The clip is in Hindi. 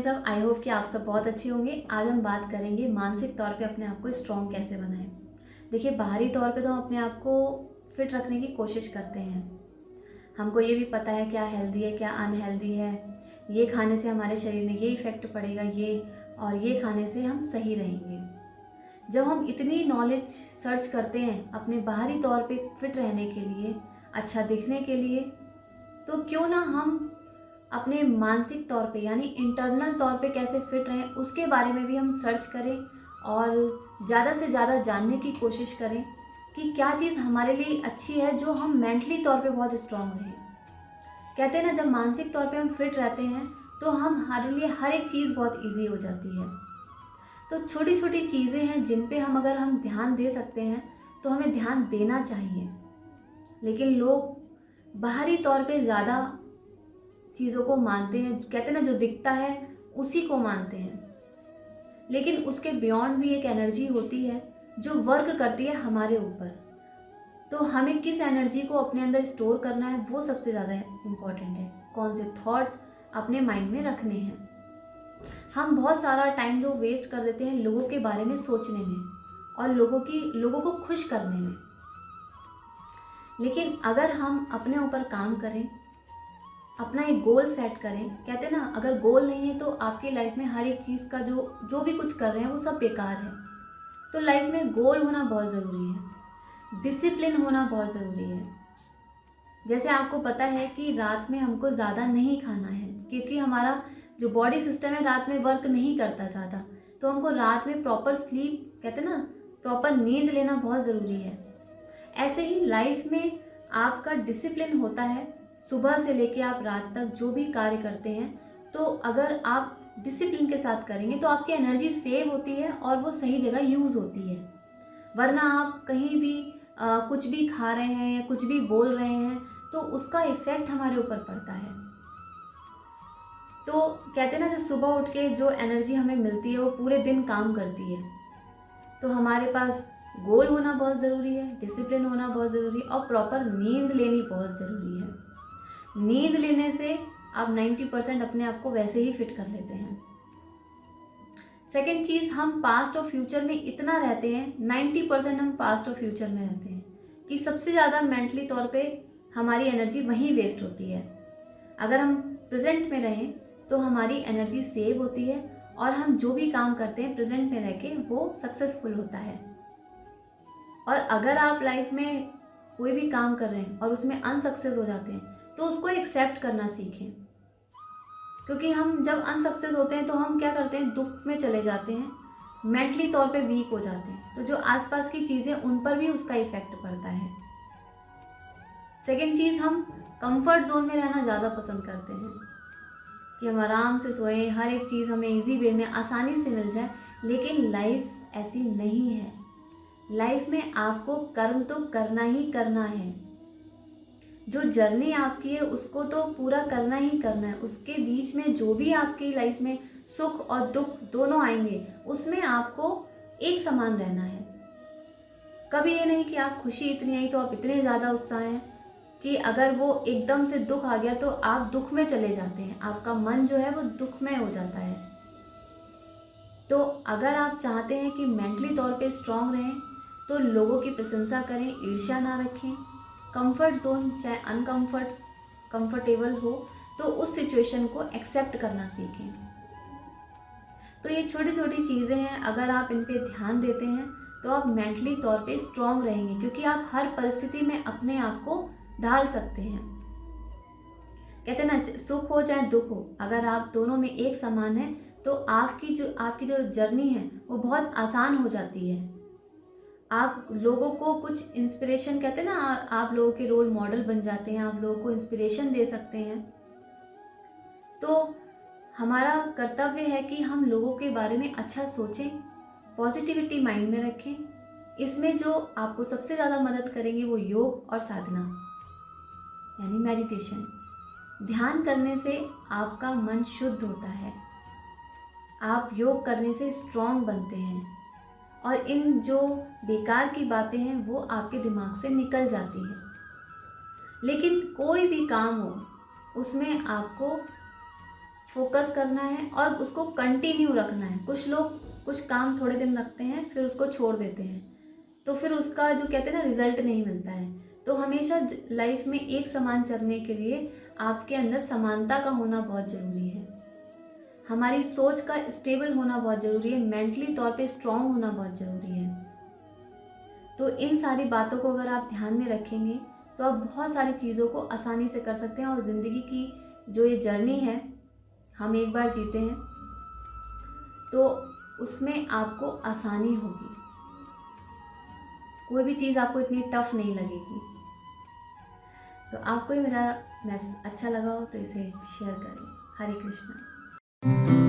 सब, आई होप कि आप सब बहुत अच्छे होंगे। आज हम बात करेंगे मानसिक तौर पे अपने आप को स्ट्रॉन्ग कैसे बनाएं। देखिए, बाहरी तौर पे तो हम अपने आप को फिट रखने की कोशिश करते हैं। हमको ये भी पता है क्या हेल्दी है क्या अनहेल्दी है, ये खाने से हमारे शरीर में ये इफ़ेक्ट पड़ेगा, ये खाने से हम सही रहेंगे। जब हम इतनी नॉलेज सर्च करते हैं अपने बाहरी तौर पे फिट रहने के लिए, अच्छा दिखने के लिए, तो क्यों ना हम अपने मानसिक तौर पे यानी इंटरनल तौर पे कैसे फिट रहें उसके बारे में भी हम सर्च करें और ज़्यादा से ज़्यादा जानने की कोशिश करें कि क्या चीज़ हमारे लिए अच्छी है जो हम मेंटली तौर पे बहुत स्ट्रांग रहें। कहते हैं ना, जब मानसिक तौर पे हम फिट रहते हैं तो हमारे लिए हर एक चीज़ बहुत ईजी हो जाती है। तो छोटी छोटी चीज़ें हैं जिन पे अगर हम ध्यान दे सकते हैं तो हमें ध्यान देना चाहिए। लेकिन लोग बाहरी तौर पे ज़्यादा चीज़ों को मानते हैं। कहते हैं ना, जो दिखता है उसी को मानते हैं। लेकिन उसके बियॉन्ड भी एक एनर्जी होती है जो वर्क करती है हमारे ऊपर। तो हमें किस एनर्जी को अपने अंदर स्टोर करना है वो सबसे ज़्यादा इम्पॉर्टेंट है। कौन से थॉट अपने माइंड में रखने हैं। हम बहुत सारा टाइम जो वेस्ट कर देते हैं लोगों के बारे में सोचने में और लोगों को खुश करने में। लेकिन अगर हम अपने ऊपर काम करें, अपना एक गोल सेट करें। कहते हैं ना, अगर गोल नहीं है तो आपकी लाइफ में हर एक चीज़ का जो भी कुछ कर रहे हैं वो सब बेकार है। तो लाइफ में गोल होना बहुत ज़रूरी है, डिसिप्लिन होना बहुत ज़रूरी है। जैसे आपको पता है कि रात में हमको ज़्यादा नहीं खाना है क्योंकि हमारा जो बॉडी सिस्टम है रात में वर्क नहीं करता ज़्यादा। तो हमको रात में प्रॉपर स्लीप, कहते हैं ना, प्रॉपर नींद लेना बहुत ज़रूरी है। ऐसे ही लाइफ में आपका डिसिप्लिन होता है। सुबह से लेके आप रात तक जो भी कार्य करते हैं, तो अगर आप डिसिप्लिन के साथ करेंगे तो आपकी एनर्जी सेव होती है और वो सही जगह यूज़ होती है। वरना आप कहीं भी कुछ भी खा रहे हैं या कुछ भी बोल रहे हैं तो उसका इफ़ेक्ट हमारे ऊपर पड़ता है। तो कहते हैं ना, जो सुबह उठ के जो एनर्जी हमें मिलती है वो पूरे दिन काम करती है। तो हमारे पास गोल होना बहुत ज़रूरी है, डिसिप्लिन होना बहुत ज़रूरी है और प्रॉपर नींद लेनी बहुत ज़रूरी है। नींद लेने से आप 90% अपने आप को वैसे ही फिट कर लेते हैं। सेकेंड चीज़, हम पास्ट और फ्यूचर में इतना रहते हैं, 90% हम पास्ट और फ्यूचर में रहते हैं कि सबसे ज़्यादा मेंटली तौर पे हमारी एनर्जी वहीं वेस्ट होती है। अगर हम प्रेजेंट में रहें तो हमारी एनर्जी सेव होती है और हम जो भी काम करते हैं प्रेजेंट में रह के वो सक्सेसफुल होता है। और अगर आप लाइफ में कोई भी काम कर रहे हैं और उसमें अनसक्सेस हो जाते हैं तो उसको एक्सेप्ट करना सीखें। क्योंकि हम जब अनसक्सेस होते हैं तो हम क्या करते हैं, दुख में चले जाते हैं, मेंटली तौर पे वीक हो जाते हैं। तो जो आसपास की चीज़ें उन पर भी उसका इफेक्ट पड़ता है। सेकेंड चीज़, हम कंफर्ट जोन में रहना ज़्यादा पसंद करते हैं कि हम आराम से सोएं, हर एक चीज़ हमें इजी वे में आसानी से मिल जाए। लेकिन लाइफ ऐसी नहीं है। लाइफ में आपको कर्म तो करना ही करना है। जो जर्नी आपकी है उसको तो पूरा करना ही करना है। उसके बीच में जो भी आपकी लाइफ में सुख और दुख दोनों आएंगे उसमें आपको एक समान रहना है। कभी ये नहीं कि आप खुशी इतनी आई तो आप इतने ज़्यादा उत्साह हैं कि अगर वो एकदम से दुख आ गया तो आप दुख में चले जाते हैं। आपका मन जो है वो दुखमय हो जाता है। तो अगर आप चाहते हैं कि मेंटली तौर पे स्ट्रांग रहें तो लोगों की प्रशंसा करें, ईर्ष्या ना रखें। कंफर्ट जोन चाहे कंफर्टेबल हो तो उस सिचुएशन को एक्सेप्ट करना सीखें। तो ये छोटी छोटी चीज़ें हैं, अगर आप इन पे ध्यान देते हैं तो आप मेंटली तौर पे स्ट्रांग रहेंगे क्योंकि आप हर परिस्थिति में अपने आप को ढाल सकते हैं। कहते हैं ना, सुख हो चाहे दुख हो, अगर आप दोनों में एक समान है तो आपकी जो जर्नी है वो बहुत आसान हो जाती है। आप लोगों को कुछ इंस्पिरेशन, कहते हैं ना, आप लोगों के रोल मॉडल बन जाते हैं, आप लोगों को इंस्पिरेशन दे सकते हैं। तो हमारा कर्तव्य है कि हम लोगों के बारे में अच्छा सोचें, पॉजिटिविटी माइंड में रखें। इसमें जो आपको सबसे ज़्यादा मदद करेंगे वो योग और साधना यानी मेडिटेशन। ध्यान करने से आपका मन शुद्ध होता है, आप योग करने से स्ट्रांग बनते हैं और इन जो बेकार की बातें हैं वो आपके दिमाग से निकल जाती हैं। लेकिन कोई भी काम हो उसमें आपको फोकस करना है और उसको कंटिन्यू रखना है। कुछ लोग कुछ काम थोड़े दिन रखते हैं फिर उसको छोड़ देते हैं, तो फिर उसका जो कहते हैं ना रिजल्ट नहीं मिलता है। तो हमेशा लाइफ में एक समान चलने के लिए आपके अंदर समानता का होना बहुत ज़रूरी है। हमारी सोच का स्टेबल होना बहुत ज़रूरी है, मेंटली तौर पे स्ट्रांग होना बहुत ज़रूरी है। तो इन सारी बातों को अगर आप ध्यान में रखेंगे तो आप बहुत सारी चीज़ों को आसानी से कर सकते हैं, और ज़िंदगी की जो ये जर्नी है हम एक बार जीते हैं तो उसमें आपको आसानी होगी, कोई भी चीज़ आपको इतनी टफ नहीं लगेगी। तो आपको ही मेरा मैसेज अच्छा लगा हो तो इसे शेयर करें। हरे कृष्णा।